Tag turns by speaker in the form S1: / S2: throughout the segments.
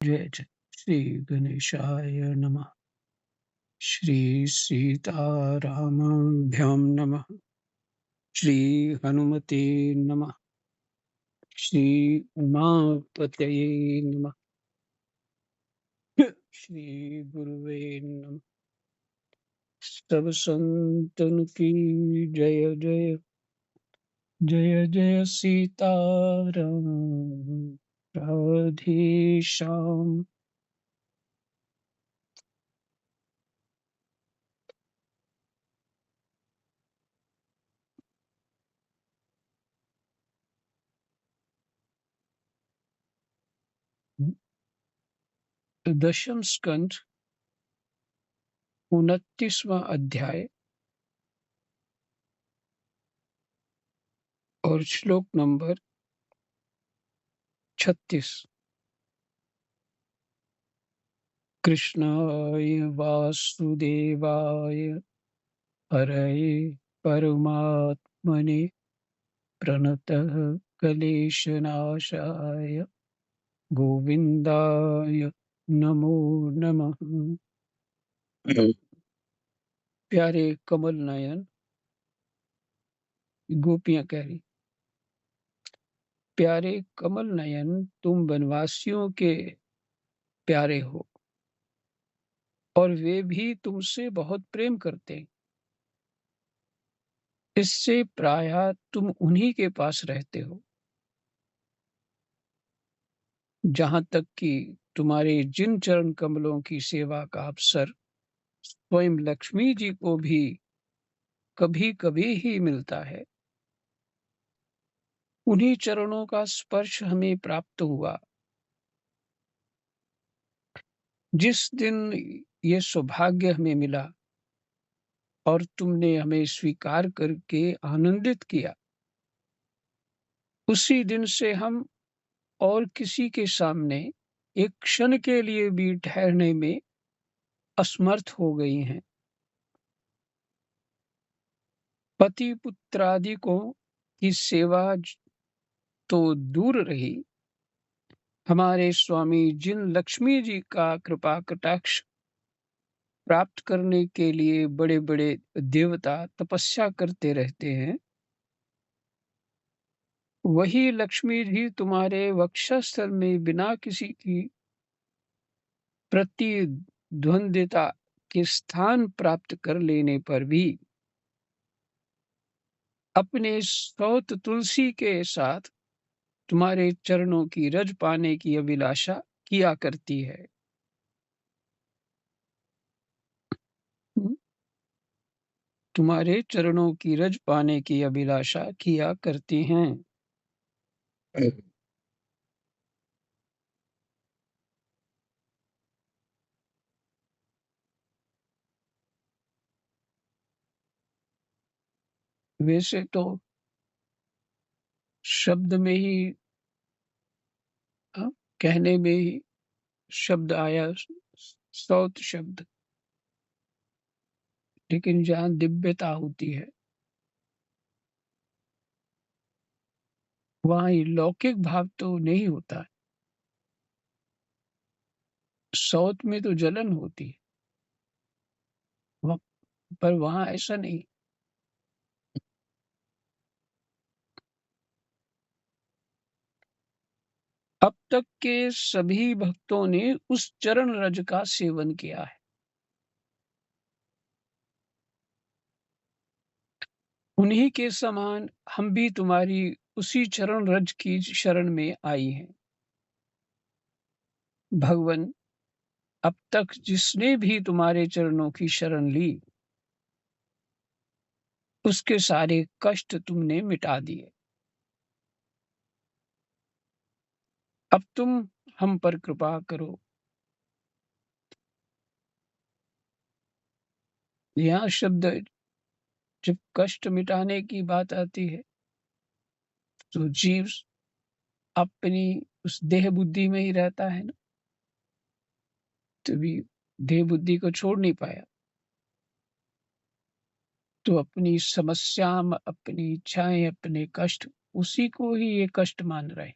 S1: जय जय श्री गणेशाय नमः। श्री सीतारामाभ्यां नमः। श्री हनुमते नमः। श्री उमापतये नमः। श्री गुरुवे नमः। सब संतन की जय जय। जय जय सीताराम। राधे श्याम। दशम स्कंद 29वां अध्याय और श्लोक नंबर 36। कृष्णाय वासुदेवाय हरये परमात्मने प्रणतः क्लेशनाशाय गोविंदाय नमो नमः। प्यारे कमल नयन, गोपियां कह रही, प्यारे कमल नयन, तुम वनवासियों के प्यारे हो और वे भी तुमसे बहुत प्रेम करते हैं। इससे प्रायः तुम उन्हीं के पास रहते हो। जहां तक कि तुम्हारे जिन चरण कमलों की सेवा का अवसर स्वयं लक्ष्मी जी को भी कभी कभी ही मिलता है, उन्हीं चरणों का स्पर्श हमें प्राप्त हुआ। जिस दिन ये सौभाग्य हमें मिला और तुमने हमें स्वीकार करके आनंदित किया, उसी दिन से हम और किसी के सामने एक क्षण के लिए भी ठहरने में असमर्थ हो गई हैं। पति पुत्रादिकों की सेवा तो दूर रही, हमारे स्वामी जिन लक्ष्मी जी का कृपा कटाक्ष प्राप्त करने के लिए बड़े बड़े देवता तपस्या करते रहते हैं, वही लक्ष्मी जी तुम्हारे वक्षस्थल में बिना किसी की प्रतिद्वंदिता के स्थान प्राप्त कर लेने पर भी अपने सौत तुलसी के साथ तुम्हारे चरणों की रज पाने की अभिलाषा किया करती है। तुम्हारे चरणों की रज पाने की अभिलाषा किया करती हैं। वैसे तो शब्द में ही, हाँ, कहने में ही शब्द आया, सौत शब्द, लेकिन जहाँ दिव्यता होती है वहाँ ये लौकिक भाव तो नहीं होता है। सौत में तो जलन होती है, पर वहाँ ऐसा नहीं। अब तक के सभी भक्तों ने उस चरण रज का सेवन किया है। उन्हीं के समान हम भी तुम्हारी उसी चरण रज की शरण में आई हैं। भगवन, अब तक जिसने भी तुम्हारे चरणों की शरण ली, उसके सारे कष्ट तुमने मिटा दिए। अब तुम हम पर कृपा करो। यहाँ शब्द, जब कष्ट मिटाने की बात आती है तो जीव अपनी उस देह बुद्धि में ही रहता है ना, तभी देह बुद्धि को छोड़ नहीं पाया, तो अपनी समस्या, अपनी इच्छाएं, अपने कष्ट, उसी को ही ये कष्ट मान रहे।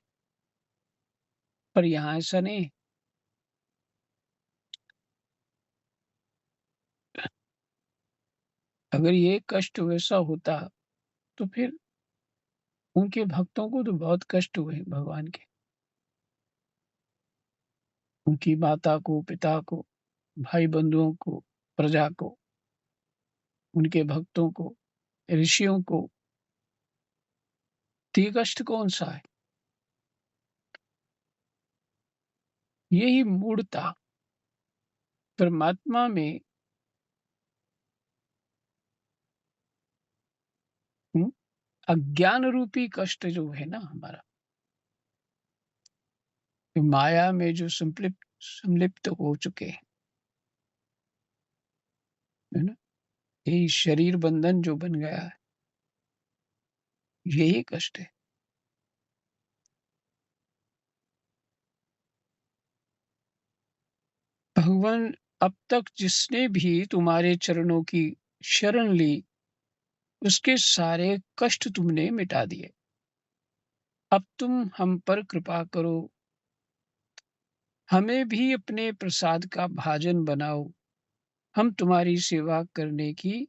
S1: पर यहाँ ऐसा नहीं। अगर ये कष्ट वैसा होता तो फिर उनके भक्तों को तो बहुत कष्ट हुए भगवान के। उनकी माता को, पिता को, भाई-बंधुओं को, प्रजा को, उनके भक्तों को, ऋषियों को, तो ये कष्ट कौन-सा है? यही मूढ़ता परमात्मा में हुँ, अज्ञान रूपी कष्ट जो है ना हमारा, जो माया में जो संलिप्त हो चुके हैं, है ना? यही शरीर बंधन जो बन गया है, यही कष्ट है। भगवान, अब तक जिसने भी तुम्हारे चरणों की शरण ली, उसके सारे कष्ट तुमने मिटा दिए। अब तुम हम पर कृपा करो, हमें भी अपने प्रसाद का भाजन बनाओ। हम तुम्हारी सेवा करने की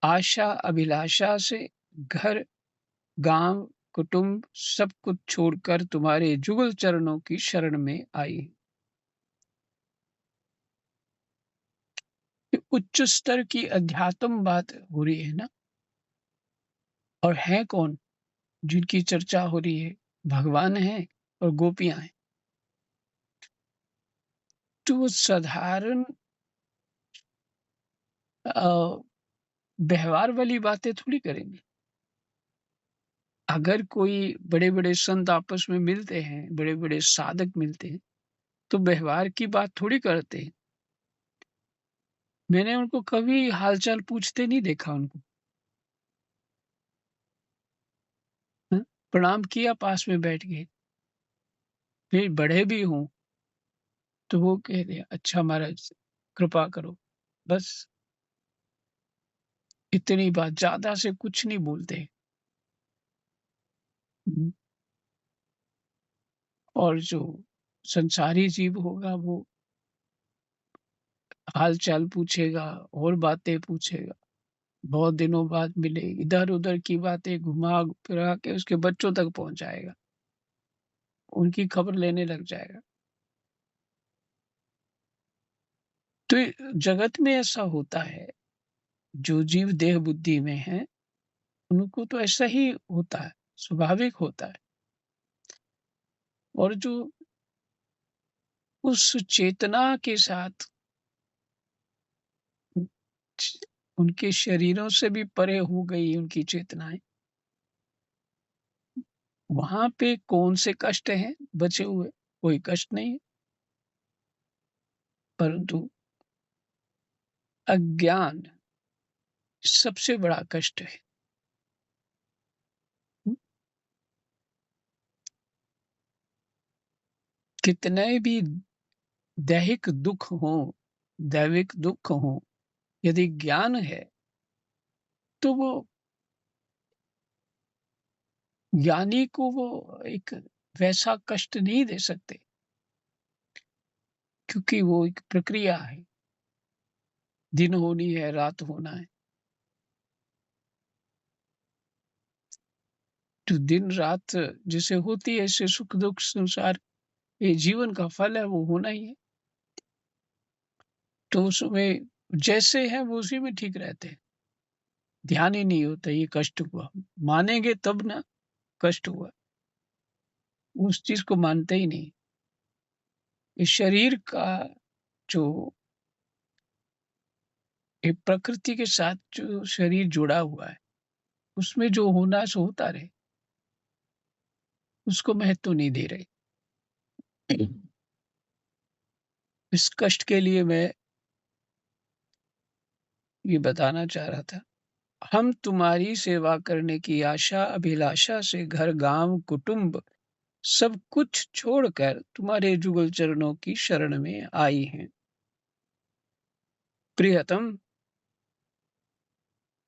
S1: आशा अभिलाषा से घर, गांव, कुटुंब सब कुछ छोड़कर तुम्हारे जुगल चरणों की शरण में आई। ये उच्च स्तर की अध्यात्म बात हो रही है ना। और है कौन जिनकी चर्चा हो रही है? भगवान है और गोपियां हैं। तो वो साधारण अ, व्यवहार वाली बातें थोड़ी करेंगे। अगर कोई बड़े-बड़े संत आपस में मिलते हैं, बड़े-बड़े साधक मिलते हैं, तो व्यवहार की बात थोड़ी करते हैं। मैंने उनको कभी हाल-चाल पूछते नहीं देखा उनको। हाँ, प्रणाम किया, पास में बैठ गए। फिर बड़े भी हों, तो वो कह रहे, "अच्छा महाराज, कृपा करो।" बस इतनी बात, ज़्यादा से कुछ नहीं बोलते। हुँ, और जो संसारी जीव होगा वो हाल-चाल पूछेगा और बातें पूछेगा। बहुत दिनों बाद मिले, इधर-उधर की बातें घुमा-फिरा के उसके बच्चों तक पहुँचाएगा। उनकी खबर लेने लग जाएगा। तो जगत में ऐसा होता है, जो जीव देह बुद्धि में हैं, उनको तो ऐसा ही होता है, स्वाभाविक होता है। और जो उस चेतना के साथ च उनके शरीरों से भी परे हो गई उनकी चेतनाएँ, वहाँ पे कौन से कष्ट हैं बचे हुए? कोई कष्ट नहीं है, परंतु अज्ञान सबसे बड़ा कष्ट है। हुँ, कितने भी दैहिक दुःख हों, दैविक दुःख हों, यदि ज्ञान है, तो वो ज्ञानी को वो एक वैसा कष्ट नहीं दे सकते, क्योंकि वो एक प्रक्रिया है, दिन होनी है, रात होना है। तो दिन-रात जैसे होती है, ऐसे सुख-दुःख संसार, ये जीवन का फल है, वो होना ही है। तो उसमें जैसे हैं वो उसी में ठीक रहते हैं। ध्यान ही नहीं होता ये कष्ट हुआ। मानेंगे तब ना कष्ट हुआ, उस चीज़ को मानते ही नहीं। इस शरीर का जो ये प्रकृति के साथ जो शरीर जुड़ा हुआ है, उसमें जो होना सो होता रहे, उसको महत्व नहीं दे रहे। इस कष्ट के लिए मैं ये बताना चाह रहा था। हम तुम्हारी सेवा करने की आशा अभिलाषा से घर, गाँव, कुटुंब सब कुछ छोड़कर तुम्हारे जुगल चरणों की शरण में आई हैं। प्रियतम,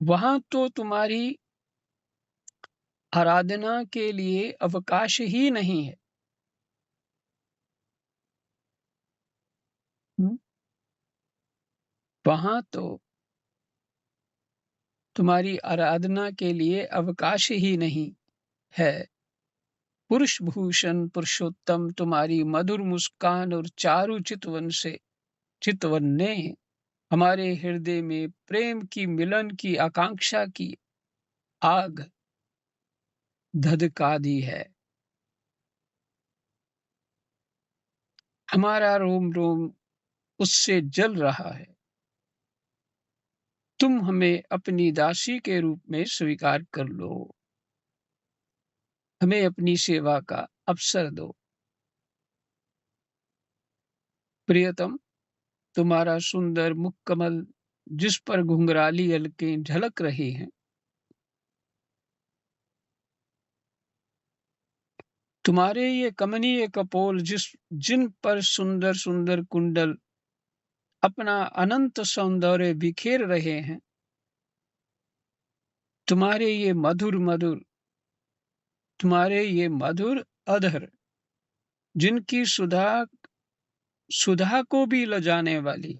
S1: वहाँ तो तुम्हारी आराधना के लिए अवकाश ही नहीं है। हुँ, वहाँ तो तुम्हारी आराधना के लिए अवकाश ही नहीं है। पुरुष भूषण पुरुषोत्तम तुम्हारी मधुर मुस्कान और चारु चितवन ने हमारे हृदय में प्रेम की मिलन की आकांक्षा की आग धधका दी है। हमारा रोम रोम उससे जल रहा है। तुम हमें अपनी दासी के रूप में स्वीकार कर लो। हमें अपनी सेवा का अवसर दो। प्रियतम, तुम्हारा सुंदर मुखकमल जिस पर घुंघराली अलकें झलक रही हैं, तुम्हारे ये कमनीय कपोल जिन पर सुंदर सुंदर कुंडल अपना अनंत सौंदर्य बिखेर रहे हैं, तुम्हारे ये मधुर अधर जिनकी सुधा सुधा को भी लजाने वाली,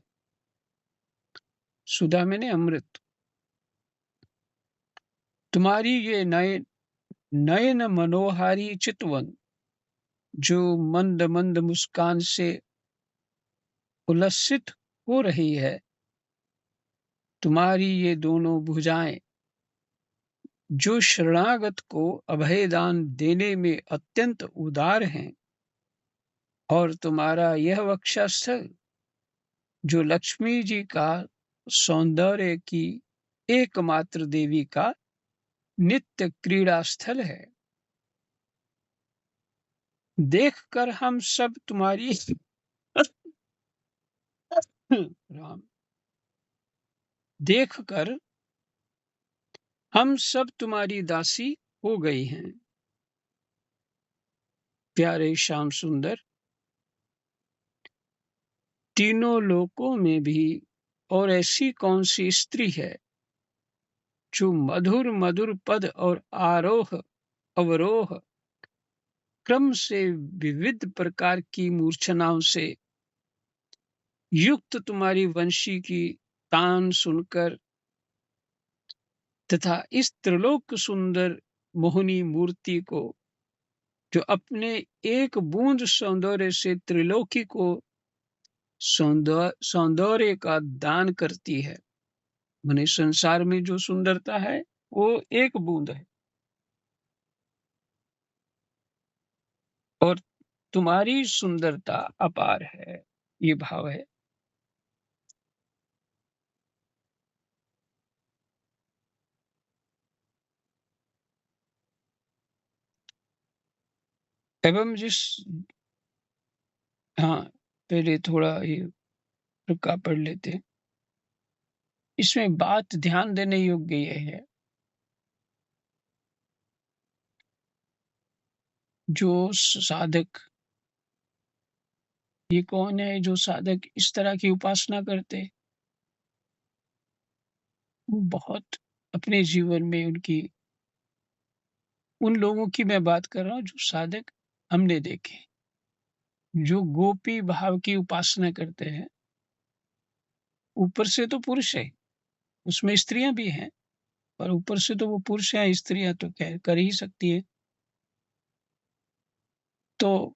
S1: सुधा मैंने अमृत, तुम्हारी ये नयन मनोहारी चितवन जो मंद मंद मुस्कान से उल्लसित हो रही है, तुम्हारी ये दोनों भुजाएं जो शरणागत को अभयदान देने में अत्यंत उदार हैं, और तुम्हारा यह वक्षस्थल जो लक्ष्मी जी का सौंदर्य की एकमात्र देवी का नित्य क्रीड़ा स्थल है। देखकर हम सब तुम्हारी राम देखकर हम सब तुम्हारी दासी हो गई हैं। प्यारे श्याम सुंदर, तीनों लोकों में भी और ऐसी कौन सी स्त्री है जो मधुर मधुर पद और आरोह अवरोह क्रम से विविध प्रकार की मूर्छनाओं से युक्त तुम्हारी वंशी की तान सुनकर तथा इस त्रिलोक सुंदर मोहिनी मूर्ति को जो अपने एक बूंद सौंदर्य से त्रिलोकी को सौंदर्य का दान करती है। माने संसार में जो सुंदरता है वो एक बूंद है, और तुम्हारी सुंदरता अपार है, ये भाव है। एवं हाँ, पहले थोड़ा ये रुका पढ़ लेते हैं। इसमें बात ध्यान देने योग्य ये है, जो साधक, ये कौन है जो साधक इस तरह की उपासना करते, वो बहुत अपने जीवन में उन लोगों की मैं बात कर रहा हूँ जो साधक हमने देखे, जो गोपी भाव की उपासना करते हैं। ऊपर से तो पुरुष है, उसमें स्त्रियां भी हैं, पर ऊपर से तो वो पुरुष है, स्त्रियां तो क्या कर ही सकती है। तो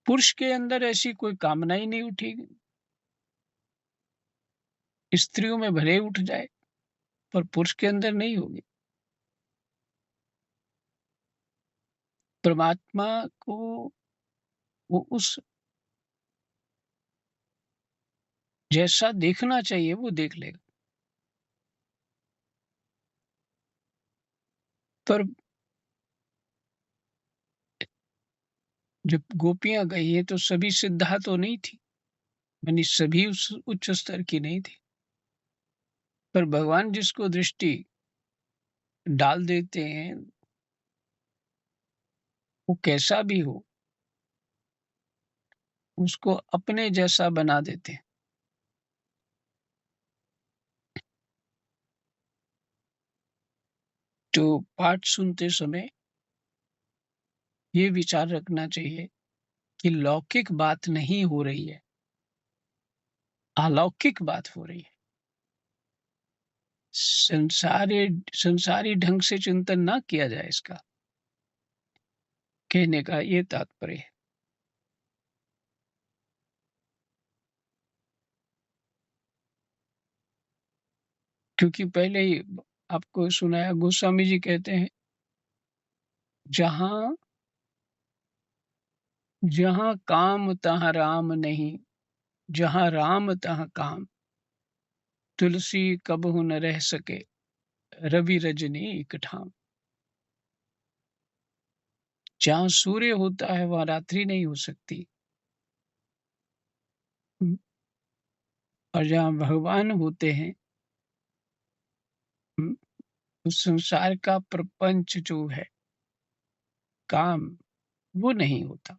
S1: पुरुष के अंदर ऐसी कोई कामना ही नहीं उठेगी, स्त्रियों में भले उठ जाए पर पुरुष के अंदर नहीं होगी। परमात्मा को वो उस जैसा देखना चाहिए वो देख लेगा। पर जब गोपियां गई है तो सभी सिद्धा तो नहीं थी, यानी सभी उस उच्च स्तर की नहीं थी, पर भगवान जिसको दृष्टि डाल देते हैं वो कैसा भी हो उसको अपने जैसा बना देते हैं। तो पाठ सुनते समय ये विचार रखना चाहिए कि लौकिक बात नहीं हो रही है, अलौकिक बात हो रही है। संसारी संसारी ढंग से चिंतन ना किया जाए इसका, कहने का ये तात्पर्य है। क्योंकि पहले ही आपको सुनाया, गोस्वामी जी कहते हैं, जहाँ जहाँ काम तहाँ राम नहीं, जहाँ राम तहाँ काम, तुलसी कबहु न रह सके, रवि रजनी इक ठाम। जहाँ सूर्य होता है वहाँ रात्रि नहीं हो सकती। हम्म, और जहाँ भगवान होते हैं, हम्म, उस संसार का प्रपंच जो है, काम, वो नहीं होता।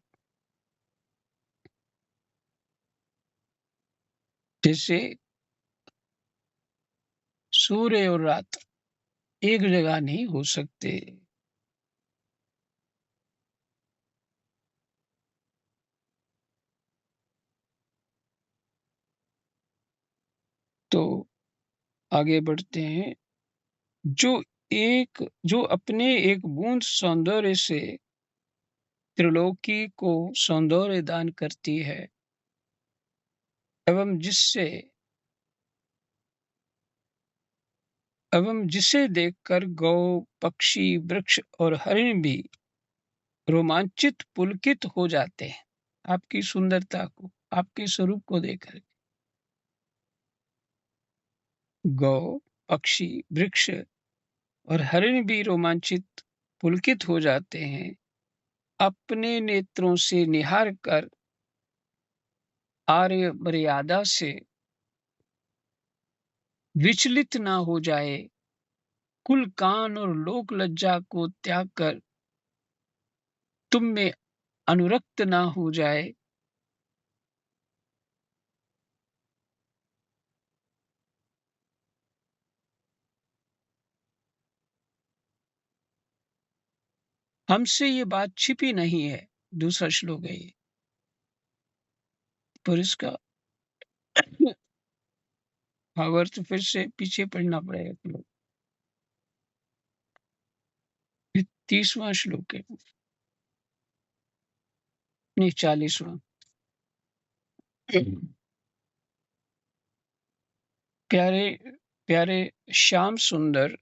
S1: जैसे सूर्य और रात एक जगह नहीं हो सकते। तो आगे बढ़ते हैं। जो जो अपने एक बूंद सौंदर्य से त्रिलोकी को सौंदर्य दान करती है, एवं जिससे जिसे देखकर गौ, पक्षी, वृक्ष और हरिण भी रोमांचित पुलकित हो जाते हैं। आपकी सुंदरता को, आपके स्वरूप को देखकर गौ, पक्षी, वृक्ष और हरिण भी रोमांचित पुलकित हो जाते हैं, अपने नेत्रों से निहार कर आर्य मर्यादा से विचलित ना हो जाए, कुल कान और लोक लज्जा को त्याग कर तुम में अनुरक्त ना हो जाए। हमसे ये बात छिपी नहीं है। दूसरा श्लोक है ये। पर इसका भावार्थ फिर से पीछे पढ़ना पड़ेगा श्लोक। ये 30वां श्लोक है, नहीं 40वां। प्यारे प्यारे श्याम सुंदर,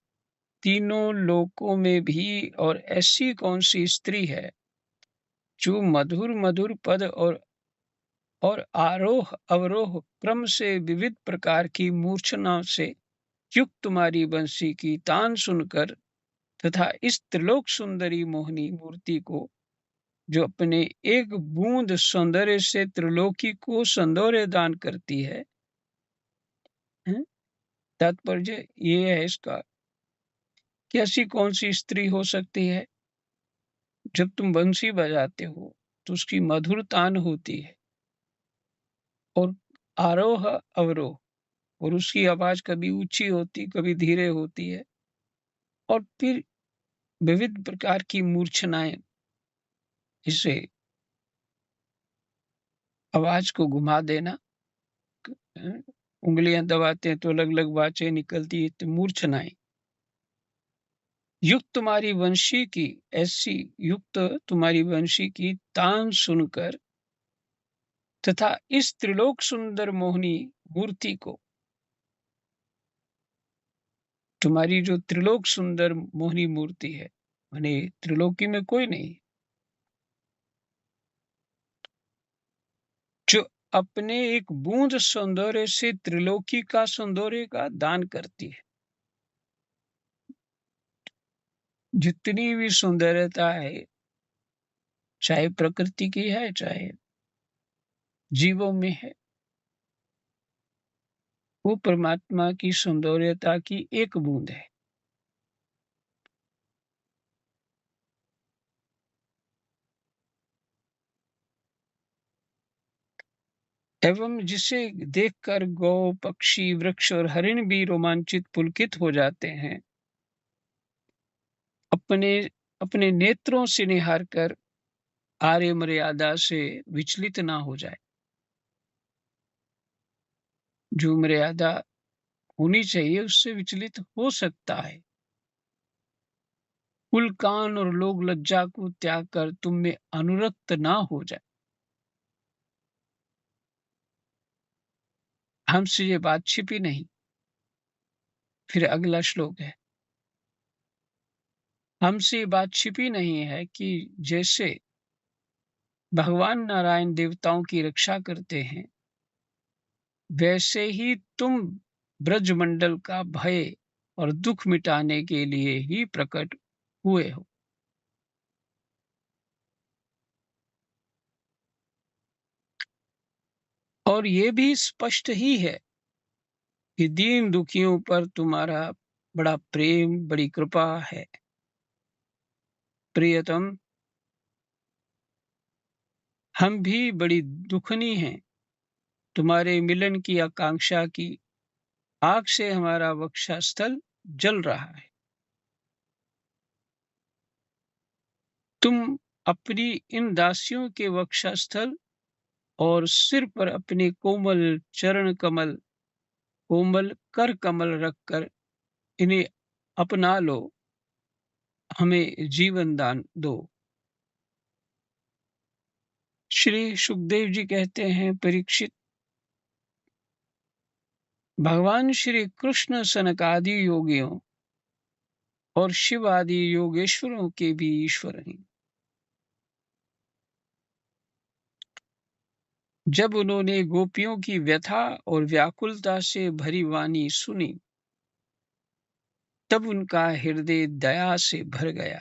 S1: तीनों लोकों में भी और ऐसी कौन सी स्त्री है जो मधुर मधुर पद और आरोह अवरोह क्रम से विविध प्रकार की मूर्छना से युक्त तुम्हारी बंसी की तान सुनकर तथा इस त्रिलोक सुंदरी मोहिनी मूर्ति को, जो अपने एक बूंद सौंदर्य से त्रिलोकी को सौंदर्य दान करती है। हैं? तात्पर्य ये है इसका कि ऐसी कौन सी स्त्री हो सकती है, जब तुम बंसी बजाते हो तो उसकी मधुर तान होती है, और आरोह अवरोह, और उसकी आवाज कभी ऊंची होती, कभी धीरे होती है, और फिर विविध प्रकार की मूर्छनाएं, जिसे आवाज को घुमा देना, उंगलियां दबाते हैं तो अलग अलग बातें निकलती है, तो मूर्छनाएं युक्त तुम्हारी वंशी की, ऐसी युक्त तुम्हारी वंशी की तान सुनकर तथा इस त्रिलोक सुंदर मोहिनी मूर्ति को, तुम्हारी जो त्रिलोक सुंदर मोहिनी मूर्ति है, माने त्रिलोकी में कोई नहीं, जो अपने एक बूंद सौंदर्य से त्रिलोकी का सौंदर्य का दान करती है। जितनी भी सुंदरता है, चाहे प्रकृति की है, चाहे जीवों में है, वो परमात्मा की सौंदर्यता की एक बूंद है। एवं जिसे देखकर गौ, पक्षी, वृक्ष और हरिण भी रोमांचित पुलकित हो जाते हैं, अपने अपने नेत्रों से निहार कर आर्य मर्यादा से विचलित ना हो जाए। जो मर्यादा होनी चाहिए उससे विचलित हो सकता है। कुल कान और लोग लज्जा को त्याग कर तुम में अनुरक्त ना हो जाए। हमसे ये बात छिपी नहीं। फिर अगला श्लोक है, हमसे ये बात छिपी नहीं है कि जैसे भगवान नारायण देवताओं की रक्षा करते हैं, वैसे ही तुम ब्रजमंडल का भय और दुख मिटाने के लिए ही प्रकट हुए हो। और ये भी स्पष्ट ही है कि दीन दुखियों पर तुम्हारा बड़ा प्रेम, बड़ी कृपा है। प्रियतम, हम भी बड़ी दुखनी हैं। तुम्हारे मिलन की आकांक्षा की आग से हमारा वक्षस्थल जल रहा है। तुम अपनी इन दासियों के वक्षस्थल और सिर पर अपने कोमल चरण कमल, कोमल कर कमल रखकर इन्हें अपना लो, हमें जीवन दान दो। श्री सुखदेव जी कहते हैं, परीक्षित, भगवान श्री कृष्ण सनकादि योगियों और शिव आदि योगेश्वरों के भी ईश्वर हैं। जब उन्होंने गोपियों की व्यथा और व्याकुलता से भरी वाणी सुनी, तब उनका हृदय दया से भर गया।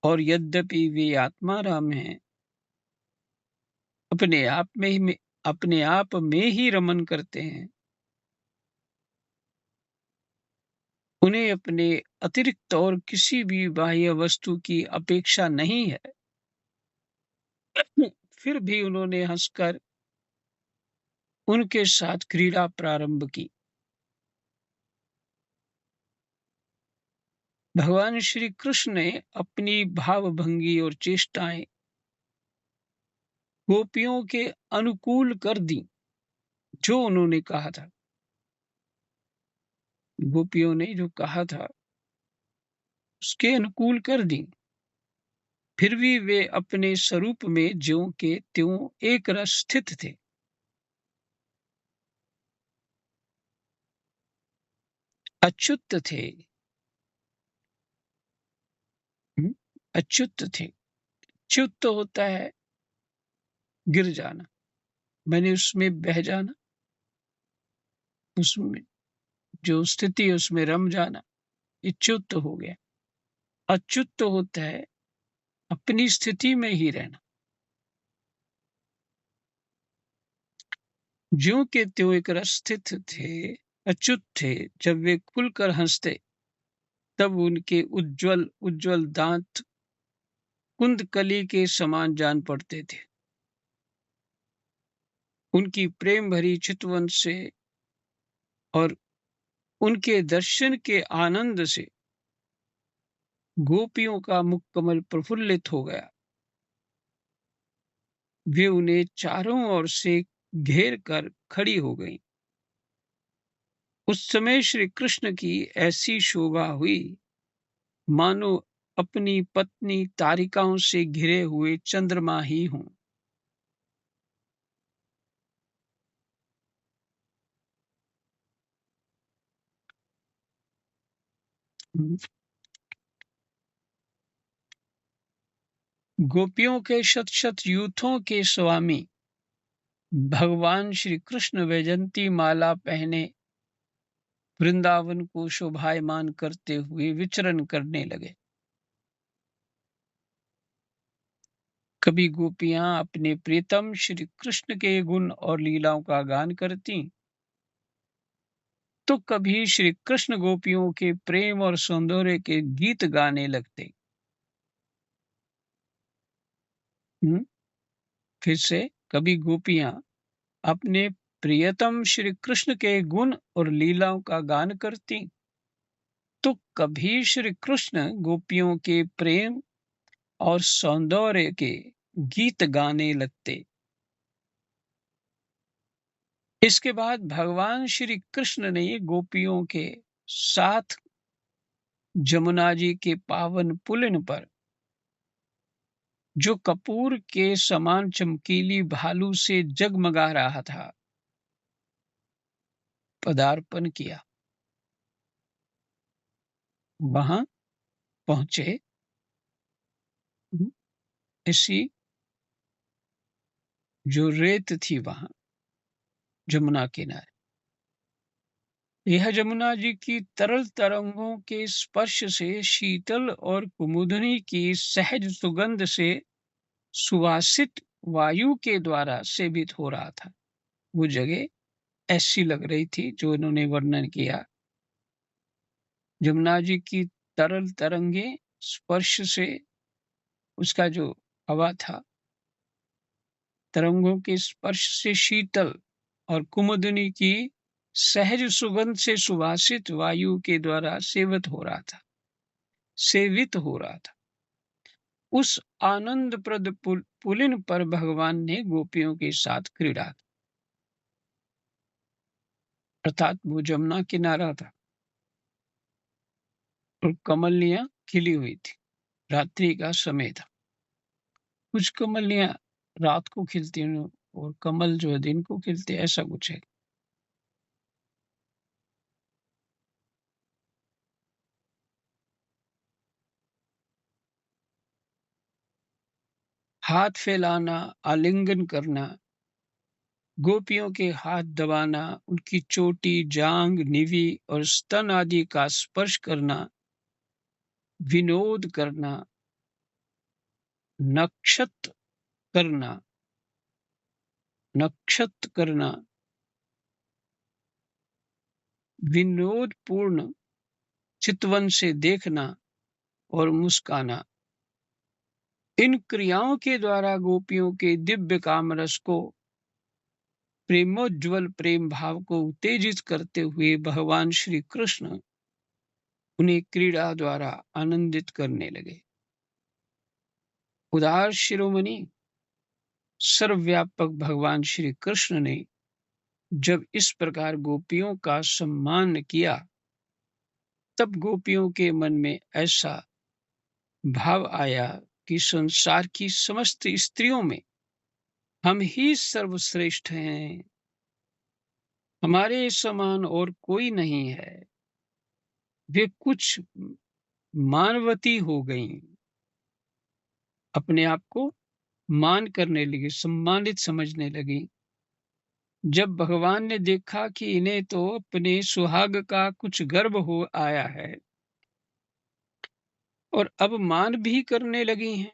S1: और यद्यपि वे आत्माराम हैं, अपने आप में ही रमन करते हैं, उन्हें अपने अतिरिक्त और किसी भी बाह्य वस्तु की अपेक्षा नहीं है। फिर भी उन्होंने हंसकर उनके साथ क्रीड़ा प्रारंभ की। भगवान श्री कृष्ण ने अपनी भावभंगी और चेष्टाएं गोपियों के अनुकूल कर दी, जो उन्होंने कहा था। गोपियों ने जो कहा था उसके अनुकूल कर दी। फिर भी वे अपने स्वरूप में ज्यों के त्यों एक रस स्थित थे। अच्युत थे। हम्म, अच्युत थे। च्युत तो होता है गिर जाना, मैंने उसमें बह जाना, उसमें जो स्थिति है उसमें रम जाना, ये च्युत हो गया। अच्युत तो होता है अपनी स्थिति में ही रहना। ज्यों के त्यों एक रस स्थित थे, अच्युत थे। जब वे खुलकर हंसते, तब उनके उज्जवल उज्जवल दांत कुंदकली के समान जान पड़ते थे। उनकी प्रेम भरी चितवन से और उनके दर्शन के आनंद से गोपियों का मुख कमल प्रफुल्लित हो गया। वे उन्हें चारों ओर से घेर कर खड़ी हो गईं। उस समय श्री कृष्ण की ऐसी शोभा हुई, मानो अपनी पत्नी तारिकाओं से घिरे हुए चंद्रमा ही हों। गोपियों के शत शत यूथों के स्वामी भगवान श्री कृष्ण वैजंती माला पहने वृंदावन को शोभायमान करते हुए विचरण करने लगे। कभी गोपियां अपने प्रीतम श्री कृष्ण के गुण और लीलाओं का गान करती, तो कभी श्री कृष्ण गोपियों के प्रेम और सौंदर्य के गीत गाने लगते। हम्म, फिर से, कभी गोपियां अपने प्रियतम श्री कृष्ण के गुण और लीलाओं का गान करती, तो कभी श्री कृष्ण गोपियों के प्रेम और सौंदर्य के गीत गाने लगते। इसके बाद भगवान श्री कृष्ण ने गोपियों के साथ जमुना जी के पावन पुलिन पर, जो कपूर के समान चमकीली भालू से जगमगा रहा था, पदार्पण किया। वहां पहुंचे। ऐसी जो रेत थी वहां जमुना किनारे, यह जमुना जी की तरल तरंगों के स्पर्श से शीतल और कुमुदनी की सहज सुगंध से सुवासित वायु के द्वारा सेवित हो रहा था। वो जगह ऐसी लग रही थी जो इन्होंने वर्णन किया। जमुना जी की तरल तरंगे स्पर्श से, उसका जो हवा था, तरंगों के स्पर्श से शीतल और कुमुदनी की सहज सुगंध से सुवासित वायु के द्वारा सेवित हो रहा था। उस आनंदप्रद पुलिन पर भगवान ने गोपियों के साथ क्रीड़ा की, अर्थात वो जमुना किनारा था और कमलियां खिली हुई थी। रात्रि का समय था। कुछ कमलियां रात को खिलती हैं और कमल जो है दिन को खिलते, ऐसा कुछ है। हाथ फैलाना, आलिंगन करना, गोपियों के हाथ दबाना, उनकी चोटी, जांग, निवी और स्तन आदि का स्पर्श करना, विनोद करना, नक्षत करना, नक्षत करना, विनोदपूर्ण चितवन से देखना और मुस्काना, इन क्रियाओं के द्वारा गोपियों के दिव्य कामरस को, प्रेमोज्वल प्रेम भाव को उत्तेजित करते हुए भगवान श्री कृष्ण उन्हें क्रीड़ा द्वारा आनंदित करने लगे। उदार शिरोमणि सर्वव्यापक भगवान श्री कृष्ण ने जब इस प्रकार गोपियों का सम्मान किया, तब गोपियों के मन में ऐसा भाव आया कि संसार की समस्त स्त्रियों में हम ही सर्वश्रेष्ठ हैं, हमारे समान और कोई नहीं है। वे कुछ मानवती हो गईं, अपने आप को मान करने लगी, सम्मानित समझने लगी। जब भगवान ने देखा कि इन्हें तो अपने सुहाग का कुछ गर्व हो आया है और अब मान भी करने लगी हैं,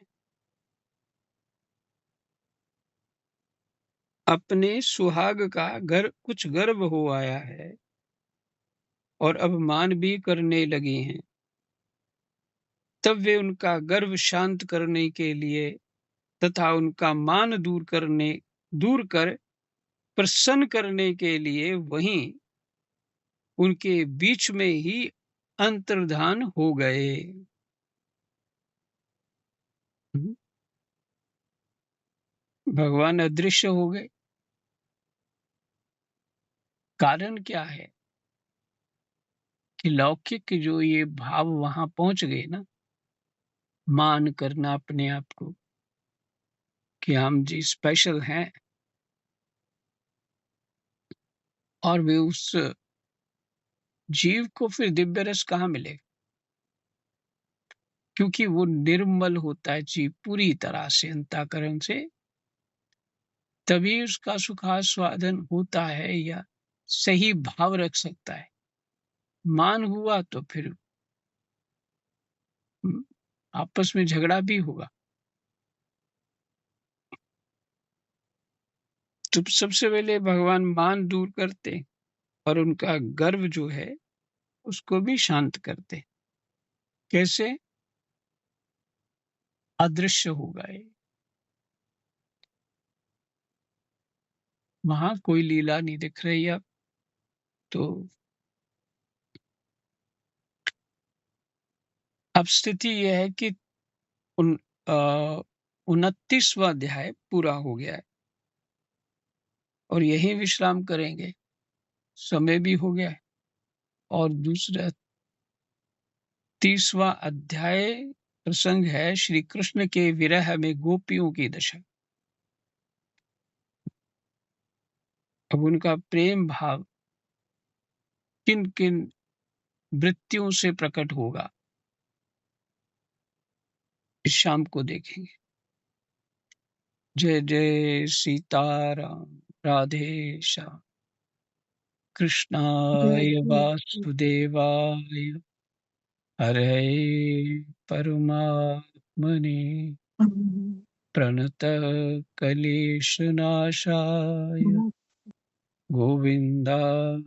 S1: अपने सुहाग का कुछ गर्व हो आया है और अब मान भी करने लगी हैं, तब वे उनका गर्व शांत करने के लिए तथा उनका मान दूर कर प्रसन्न करने के लिए वहीं उनके बीच में ही अंतर्धान हो गए। भगवान अदृश्य हो गए। कारण क्या है कि लौकिक जो ये भाव वहां पहुंच गए ना, मान करना अपने आप को कि हम जी स्पेशल हैं, और वे उस जीव को फिर दिव्य रस कहाँ मिलेगा, क्योंकि वो निर्मल होता है जीव पूरी तरह से अंतःकरण से, तभी उसका सुखास्वादन होता है या सही भाव रख सकता है। मान हुआ तो फिर आपस में झगड़ा भी होगा। तो सबसे पहले भगवान मान दूर करते और उनका गर्व जो है उसको भी शांत करते। कैसे? अदृश्य हो गए। वहां कोई लीला नहीं दिख रही अब। तो अब स्थिति यह है कि उन 29वां अध्याय पूरा हो गया है और यहीं विश्राम करेंगे। समय भी हो गया है और दूसरा 30वां अध्याय प्रसंग है श्री कृष्ण के विरह में गोपियों की दशा। अब उनका प्रेम भाव किन किन वृत्तियों से प्रकट होगा, इस शाम को देखेंगे। जय जय सीताराम। राधे श्याम। कृष्णाय वासुदेवाय हरे परमात्मने प्रणत क्लेशनाशाय गोविन्दाय